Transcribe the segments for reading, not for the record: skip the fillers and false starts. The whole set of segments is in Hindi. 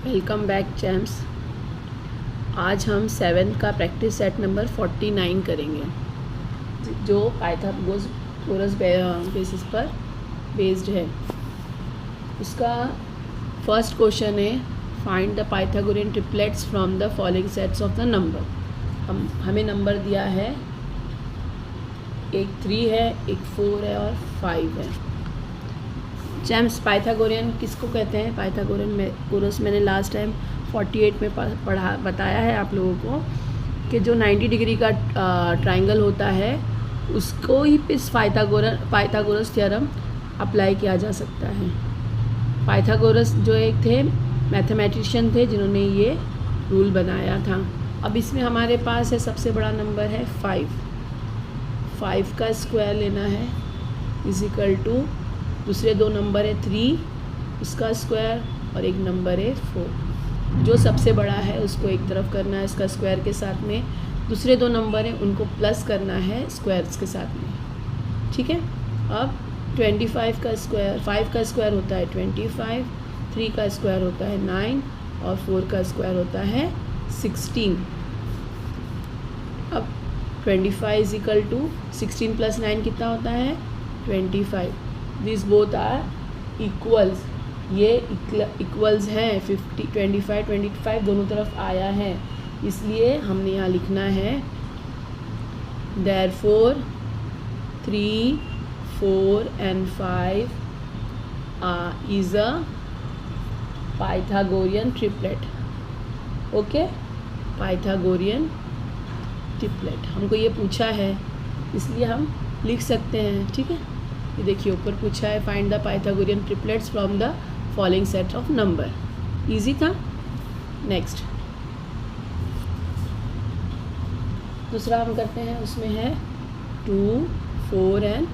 Welcome back champs. आज हम 7th का प्रैक्टिस सेट नंबर 49 करेंगे जो पाइथागोरस बेसिस पर बेस्ड है। उसका फर्स्ट क्वेश्चन है find the Pythagorean triplets from the following sets of the number. हमें नंबर दिया है, एक 3 है, एक 4 है और 5 है। चैम्प्स पाइथागोरियन किसको कहते हैं? पाइथागोरियन कोरस मैंने लास्ट टाइम 48 में बताया है आप लोगों को कि जो 90 डिग्री का ट्राइंगल होता है उसको ही इस पाइथागोरस थ्योरम अप्लाई किया जा सकता है। पाइथागोरस जो एक थे मैथमेटिशियन थे जिन्होंने ये रूल बनाया था। अब इसमें हमारे पास है सबसे बड़ा नंबर है 5 का स्क्वायर लेना है इज इक्वल टू दूसरे दो नंबर है 3 उसका स्क्वायर और एक नंबर है 4। जो सबसे बड़ा है उसको एक तरफ करना है इसका स्क्वायर के साथ में, दूसरे दो नंबर हैं उनको प्लस करना है स्क्वायर्स के साथ में। ठीक है। अब 25 का स्क्वायर, 5 का स्क्वायर होता है 25, 3 का स्क्वायर होता है 9 और 4 का स्क्वायर होता है 16। अब 25 इज इक्वल टू 16 प्लस 9 कितना होता है 25। दिस बोथ आर इक्वल्स, ये इक्वल्स हैं 25 दोनों तरफ आया है, इसलिए हमने यहाँ लिखना है therefore 3, 4 and 5 is a Pythagorean triplet। Okay, Pythagorean triplet हमको ये पूछा है इसलिए हम लिख सकते हैं। ठीक है, ये देखिए ऊपर पूछा है find the Pythagorean triplets from the following set of number. Easy था। नेक्स्ट दूसरा हम करते हैं, उसमें है 2, 4 and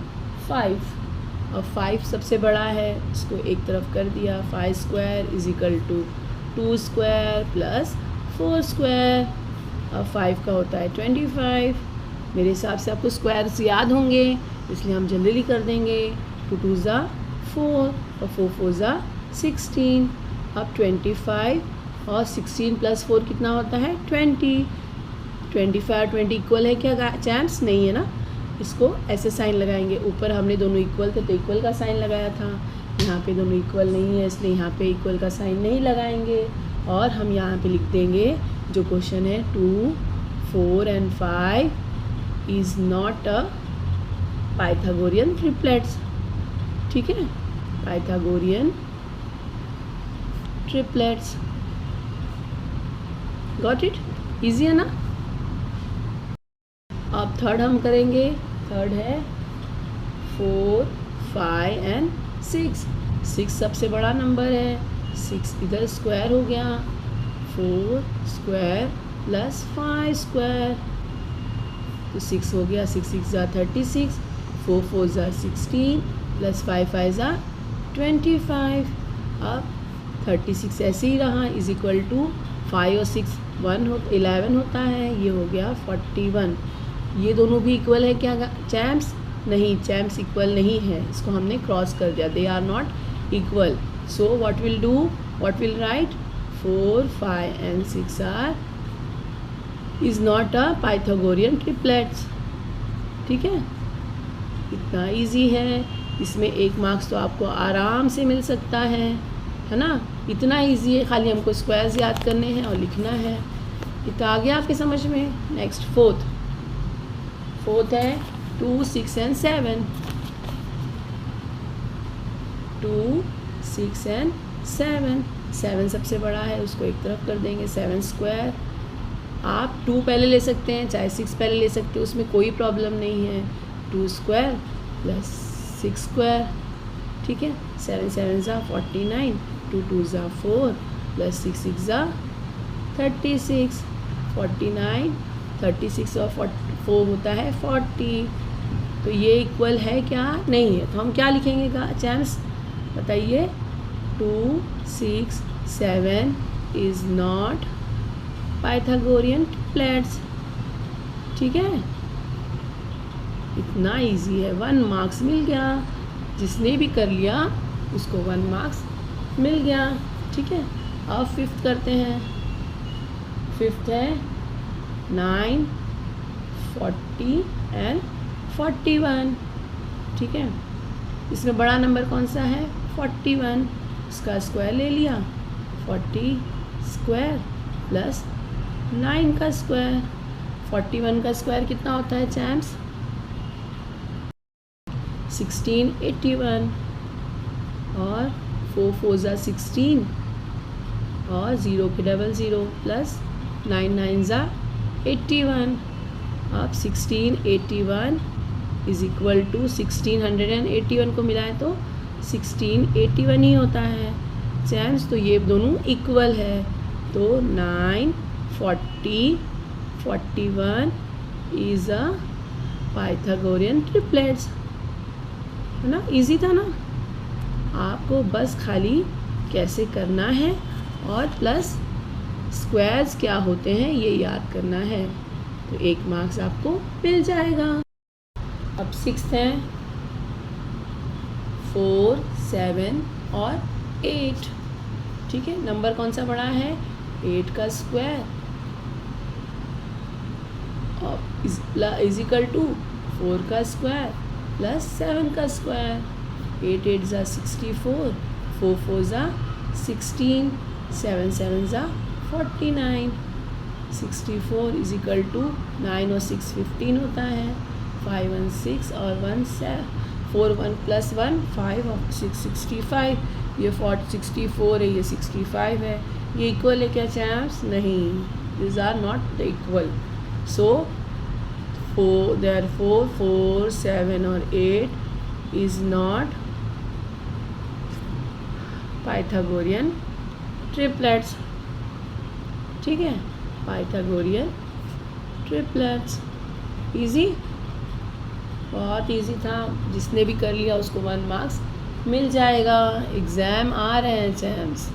5। और 5 सबसे बड़ा है, इसको एक तरफ कर दिया। 5 square is equal to 2 square plus 4 square. और 5 का होता है 25। मेरे हिसाब से आपको स्क्वायर्स याद होंगे इसलिए हम जनरली कर देंगे। 2 2 ज़ा 4 और 4 4 ज़ा 16। अब 25 और 16 प्लस 4 कितना होता है 20। 25 और 20 इक्वल है क्या चैम्प्स? नहीं है ना। इसको ऐसे साइन लगाएंगे, ऊपर हमने दोनों इक्वल थे तो इक्वल का साइन लगाया था, यहाँ पे दोनों इक्वल नहीं है इसलिए यहाँ पे इक्वल का साइन नहीं लगाएंगे। और हम यहाँ पे लिख देंगे जो क्वेश्चन है 2, 4 and 5 is not a Pythagorean triplets. ठीक है, Pythagorean triplets. Got it? Easy है ना। अब थर्ड हम करेंगे। थर्ड है 4, 5 and 6। 6 सबसे बड़ा नंबर है, 6 इधर स्क्वायर हो गया, 4 स्क्वायर प्लस 5 स्क्वायर तो 6 हो गया। 6 6 ज़ा 36, 4 4 ज़ा 16 प्लस 5 5 ज़ा 25। अब 36 ऐसे ही रहा इज इक्वल टू 5 और 6 11 होता है, ये हो गया 41। ये दोनों भी इक्वल है क्या चैम्प्स? नहीं, चैम्प्स इक्वल नहीं है, इसको हमने क्रॉस कर दिया। They are not equal. So what will do, what will write 4, 5 and 6 are is not a Pythagorean triplets. ठीक है, इतना इजी है, इसमें 1 मार्क्स तो आपको आराम से मिल सकता है ना। इतना इजी है, खाली हमको स्क्वायर्स याद करने हैं और लिखना है। इतना आ गया आपके समझ में। नेक्स्ट फोर्थ है 2, 6 and 7। 2, 6 and 7। 7 सबसे बड़ा है, उसको एक तरफ कर देंगे। 7 स्क्वायर, आप 2 पहले ले सकते हैं चाहे 6 पहले ले सकते हैं, उसमें कोई प्रॉब्लम नहीं है। 2 स्क्वायर प्लस 6 स्क्वायर। ठीक है, 7 7 ज़ा 49, 2 2 ज़ा 4 प्लस 6 6 ज़ा 36। 49, 36 और 4 होता है 40। तो ये इक्वल है क्या? नहीं है। तो हम क्या लिखेंगे चैम्प्स बताइए? 2, 6, 7 इज़ नॉट पाइथागोरियन ट्रिपलेट्स। ठीक है, इतना इजी है। 1 मार्क्स मिल गया, जिसने भी कर लिया उसको 1 मार्क्स मिल गया। ठीक है, अब फिफ्थ करते हैं। फिफ्थ है 9, 40 एंड 41। ठीक है, इसमें बड़ा नंबर कौन सा है? 41। इसका स्क्वायर ले लिया, 40 स्क्वायर प्लस 9 का स्क्वायर। 41 का स्क्वायर कितना होता है चैम्प्स? 1681। और 4 4 ज़ा 16 और 0 के डबल 0 प्लस 9 9 ज़ा 81। अब 1681 इज इक्वल टू 1681 को मिलाएं तो 1681 ही होता है चैम्स। तो ये दोनों इक्वल है, तो 9 40 41 इज अ पाइथागोरियन ट्रिपलेट्स, है ना? इजी था ना? आपको बस खाली कैसे करना है और प्लस स्क्वायर्स क्या होते हैं ये याद करना है, तो 1 मार्क्स आपको मिल जाएगा। अब सिक्स्थ है 4 7 और 8। ठीक है, नंबर कौन सा बड़ा है? 8 का स्क्वायर इज इक्वल टू 4 का स्क्वायर प्लस 7 का स्क्वायर। 8 8 ज़ा 64, 4 4 ज़ा 16, 7 7 ज़ा 49। 64 इज इक्वल टू 9 और 6 15 होता है। 5 1 6 और 1 4 1 प्लस 1 5 और 6 65। ये 64 है, ये 65 है। ये इक्वल है क्या चैम्प्स? नहीं, this are not the equal. So therefore 4 7 और 8 is not पाइथागोरियन ट्रिपलेट्स। ठीक है, पाइथागोरियन ट्रिपलेट्स। इजी, बहुत इजी था। जिसने भी कर लिया उसको 1 मार्क्स मिल जाएगा। एग्ज़ाम आ रहे हैं चैम्प्स।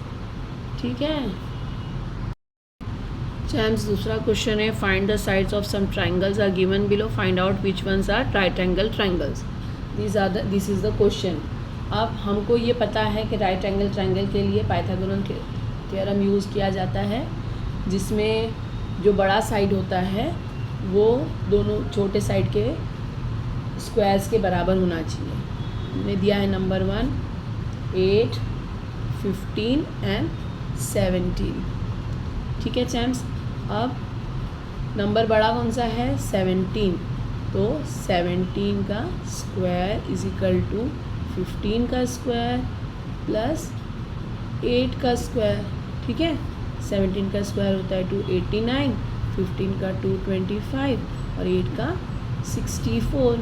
ठीक है चैम्प्स, दूसरा क्वेश्चन है find the sides of some triangles are given below, find out which ones are right angle triangles. This is the question. अब हमको ये पता है कि राइट एंगल ट्राइंगल के लिए पाइथागोरन थ्योरम यूज़ किया जाता है, जिसमें जो बड़ा साइड होता है वो दोनों छोटे साइड के स्क्वायर्स के बराबर होना चाहिए। हमने दिया है नंबर 1 8 15 एंड 17। ठीक है चैम्प्स, अब नंबर बड़ा कौन सा है? 17। तो 17 का स्क्वायर इज इक्वल टू 15 का स्क्वायर प्लस 8 का स्क्वायर। ठीक है, 17 का स्क्वायर होता है 289, 15 का 225 और 8 का 64।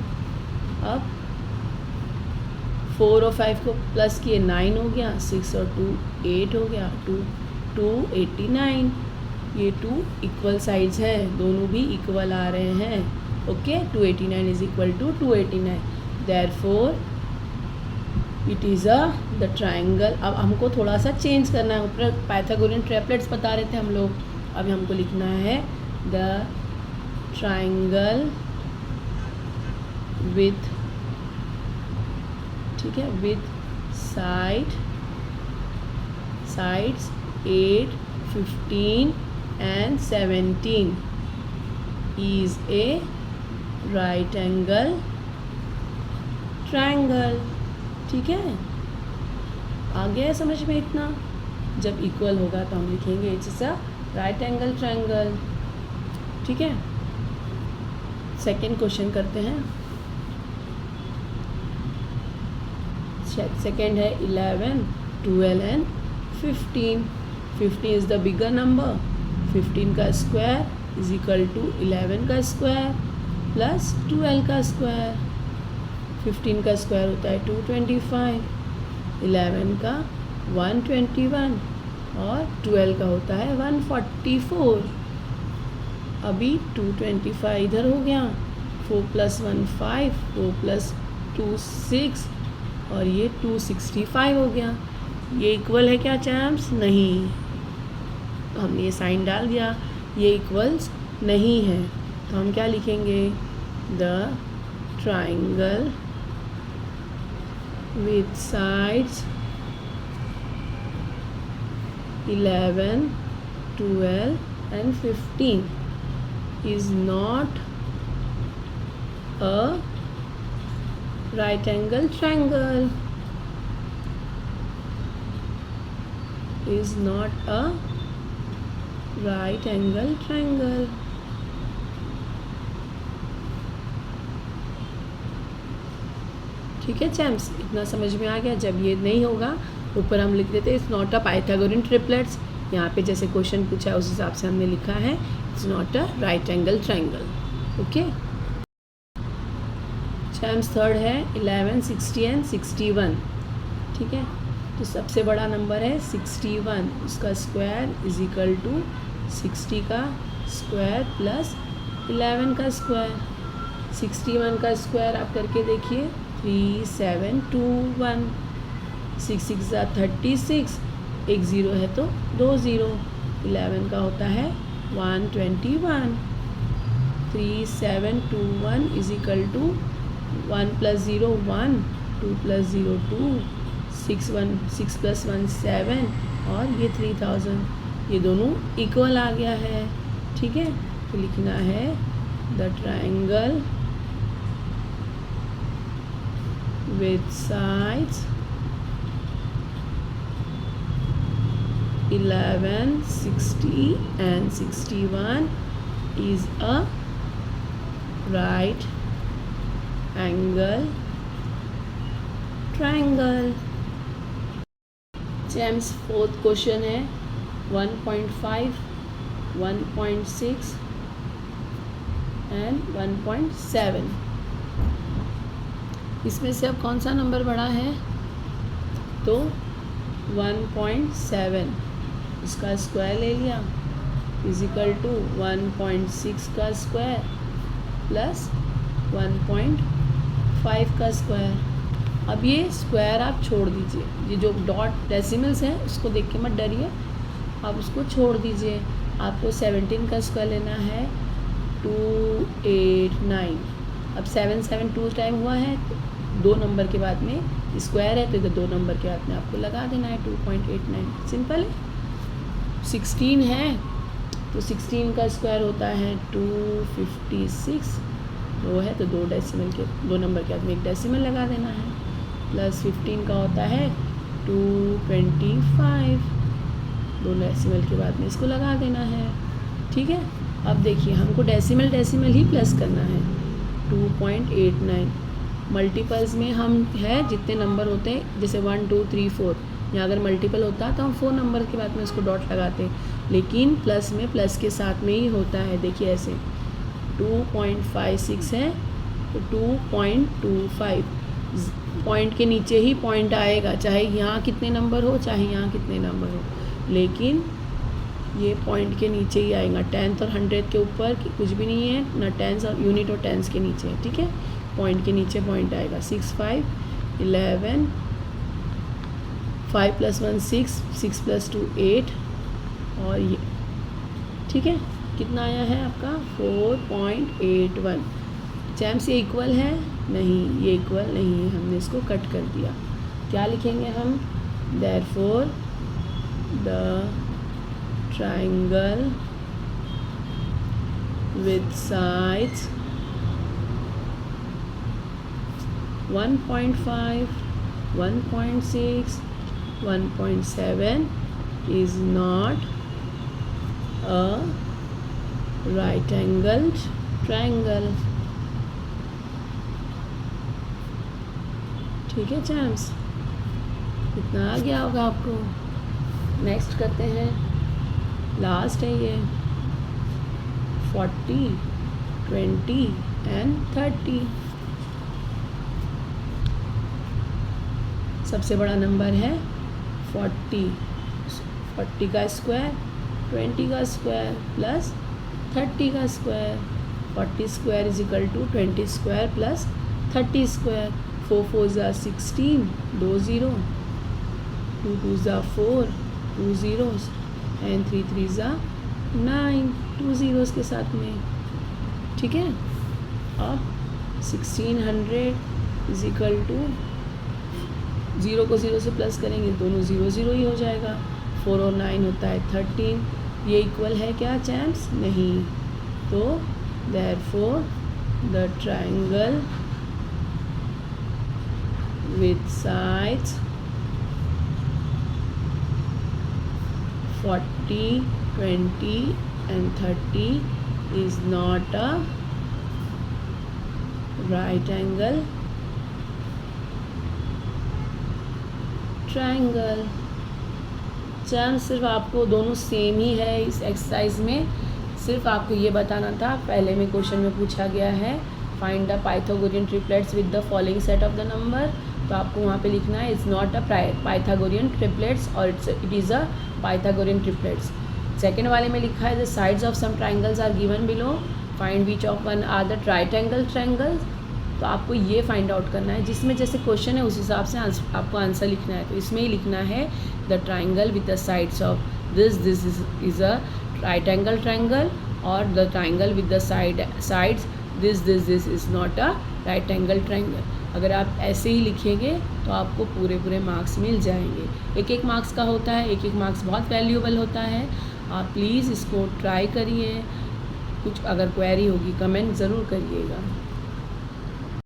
अब 4 और 5 को प्लस किए 9 हो गया, 6 और 2 8 हो गया, 289। ये 2 इक्वल साइड्स हैं, दोनों भी इक्वल आ रहे हैं। Okay, 289 is equal to 289, therefore it is the triangle. अब हमको थोड़ा सा चेंज करना है, ऊपर पाइथागोरियन ट्रिपलेट्स बता रहे थे हम लोग, अब हमको लिखना है द ट्राइंगल विथ, ठीक है, with sides 8 15 and 17 is a right angle triangle। ठीक है, आ गया समझ में इतना? जब इक्वल होगा तो हम लिखेंगे it's a right angle triangle. ठीक है, सेकेंड क्वेश्चन करते हैं। सेकेंड है 11 12 and 15। 15 is the bigger number, 15 का स्क्वायर इज इक्वल टू 11 का स्क्वायर प्लस 12 का स्क्वायर। 15 का स्क्वायर होता है 225, 11 का 121 और 12 का होता है 144। अभी 225 इधर हो गया, 4 + 1 5, 4 + 2 6 और ये 265 हो गया। ये इक्वल है क्या चैम्प्स? नहीं, तो हमने ये साइन डाल दिया, ये इक्वल्स नहीं है। तो हम क्या लिखेंगे? The triangle with sides 11, 12 and 15 is not a right angle triangle. Is not a right angle triangle. ठीक है चैम्प्स, इतना समझ में आ गया। जब ये नहीं होगा ऊपर हम लिख देते it's not a Pythagorean triplets. यहाँ पे जैसे क्वेश्चन पूछा है उस हिसाब से हमने लिखा है it's not a right angle triangle. Okay champs, third है 11, 60 एंड 61। ठीक है, तो सबसे बड़ा नंबर है 61, उसका स्क्वायर इज इक्वल टू 60 का स्क्वायर प्लस 11 का स्क्वायर। 61 का स्क्वायर आप करके देखिए 3721, 6 6 36, एक ज़ीरो है तो 2 ज़ीरो। 11 का होता है 121। 3721 इज इक्वल टू 1 + 0 1, 2 + 0 2, 6 + 1 7 और ये 3000, ये दोनों इक्वल आ गया है। ठीक है, तो लिखना है the triangle with sides 11, 60 and 61 is a right angle triangle. Champs, fourth question है 1.5, 1.6 and 1.7। इसमें से अब कौन सा नंबर बड़ा है? तो 1.7 इसका स्क्वायर ले लिया इज इक्वल टू 1.6 का स्क्वायर प्लस 1.5 का स्क्वायर। अब ये स्क्वायर आप छोड़ दीजिए, ये जो डॉट डेसिमल्स हैं उसको देख के मत डरिए, आप उसको छोड़ दीजिए। आपको 17 का स्क्वायर लेना है 289। अब 7 7 2 टाइम हुआ है, दो नंबर के बाद में स्क्वायर है तो इधर 2 नंबर के बाद में आपको लगा देना है 2.89। सिंपल है। 16 है तो 16 का स्क्वायर होता है 256, 2 है तो 2 डेसिमल के 2 नंबर के बाद में एक डेसिमल लगा देना है, प्लस 15 का होता है 225, 2 डेसिमल के बाद में इसको लगा देना है। ठीक है, अब देखिए हमको डेसिमल ही प्लस करना है 2.89। मल्टीपल्स में हम है जितने नंबर होते हैं, जैसे 1 2 3 4, या अगर मल्टीपल होता तो हम 4 नंबर के बाद में उसको डॉट लगाते हैं, लेकिन प्लस में प्लस के साथ में ही होता है। देखिए ऐसे 2.56 है तो 2.25, पॉइंट के नीचे ही पॉइंट आएगा, चाहे यहाँ कितने नंबर हो चाहे यहाँ कितने नंबर हो, लेकिन ये पॉइंट के नीचे ही आएगा। 10th और 100th के ऊपर कुछ भी नहीं है, ना टेंस और यूनिट और टेंस के नीचे है। ठीक है, पॉइंट के नीचे पॉइंट आएगा। 6 5 11, 5 + 1 6, 6 + 2 8 और ये। ठीक है, कितना आया है आपका 4.81। चैम्प्स, ये इक्वल है? नहीं, ये इक्वल नहीं है, हमने इसको कट कर दिया। क्या लिखेंगे हम? Therefore the triangle with sides 1.5, 1.6, 1.7 is not a right angled triangle. ठीक है चैम्प्स, इतना आ गया होगा आपको। नेक्स्ट करते हैं, लास्ट है ये 40, 20 and 30। सबसे बड़ा नंबर है 40, 40 का स्क्वायर, 20 का स्क्वायर प्लस 30 का square. 40 square is equal to 20 square plus 30 square. 4 4 ज़ा 16, 2 0, 2 2 ज़ा 4, 2 zeros एंड 3 3 ज़ा 9, 2 zeros के साथ में। ठीक है, अब 1600 इज इक्वल टू 0 को 0 से प्लस करेंगे, दोनों 0 0 ही हो जाएगा। 4 और 9 होता है 13, ये इक्वल है क्या चैम्प्स? नहीं। तो therefore the triangle with sides 40, 20 and 30 is not a right angle triangle। चैन सिर्फ आपको दोनों सेम ही है इस एक्सरसाइज में, सिर्फ आपको ये बताना था। पहले में क्वेश्चन में पूछा गया है find the Pythagorean triplets with the following set of the number, तो आपको वहाँ पे लिखना है it's not a Pythagorean triplets और it is a Pythagorean triplets. Second वाले में लिखा है the sides of some triangles are given below, find which of one are the right angle triangles. तो आपको ये फाइंड आउट करना है, जिसमें जैसे क्वेश्चन है उस हिसाब से आपको आंसर लिखना है। तो इसमें ही लिखना है the triangle with the sides of this is a right angle triangle, और the triangle with the sides this is not a right angle triangle. अगर आप ऐसे ही लिखेंगे तो आपको पूरे मार्क्स मिल जाएंगे। एक मार्क्स का होता है, एक मार्क्स बहुत वैल्यूएबल होता है। आप प्लीज़ इसको ट्राई करिए। कुछ अगर क्वेरी होगी कमेंट ज़रूर करिएगा।